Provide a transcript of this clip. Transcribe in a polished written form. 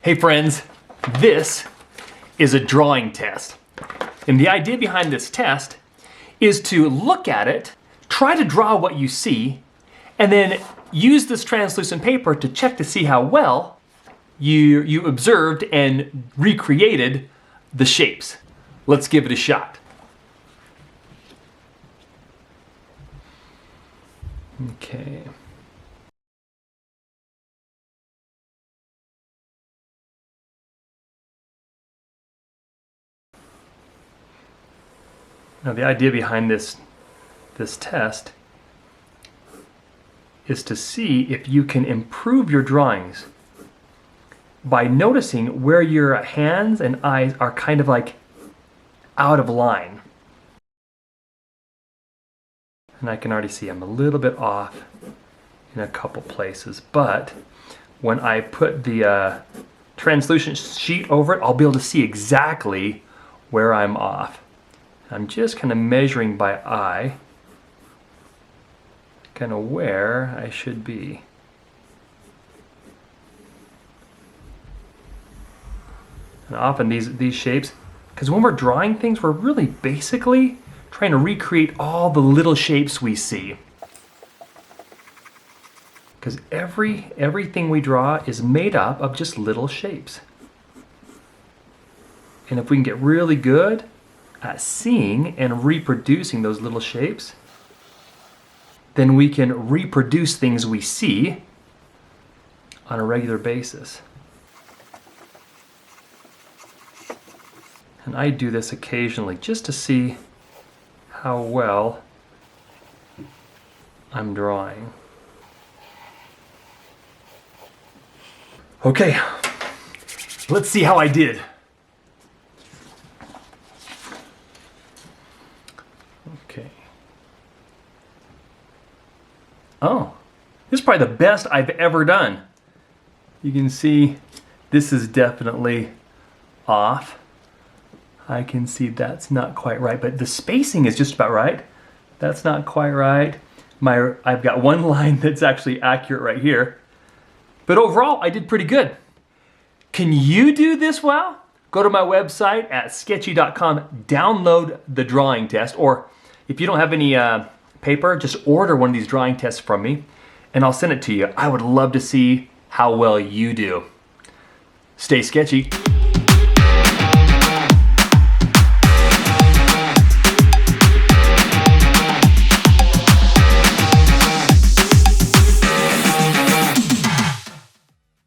Hey friends, this is a drawing test. And the idea behind this test is to look at it, try to draw what you see, and then use this translucent paper to check to see how well you observed and recreated the shapes. Let's give it a shot. Okay. Now the idea behind this test is to see if you can improve your drawings by noticing where your hands and eyes are kind of like out of line. And I can already see I'm a little bit off in a couple places, but when I put the translucent sheet over it, I'll be able to see exactly where I'm off. I'm just kind of measuring by eye, kind of where I should be. And often these shapes, because when we're drawing things, we're really basically trying to recreate all the little shapes we see. Because everything we draw is made up of just little shapes. And if we can get really good at seeing and reproducing those little shapes, then we can reproduce things we see on a regular basis. And I do this occasionally just to see how well I'm drawing. Okay, let's see how I did. Okay. Oh, this is probably the best I've ever done. You can see this is definitely off. I can see that's not quite right, but the spacing is just about right. That's not quite right. I've got one line that's actually accurate right here. But overall, I did pretty good. Can you do this well? Go to my website at sketchy.com, download the drawing test, or if you don't have any paper, just order one of these drawing tests from me, and I'll send it to you. I would love to see how well you do. Stay sketchy.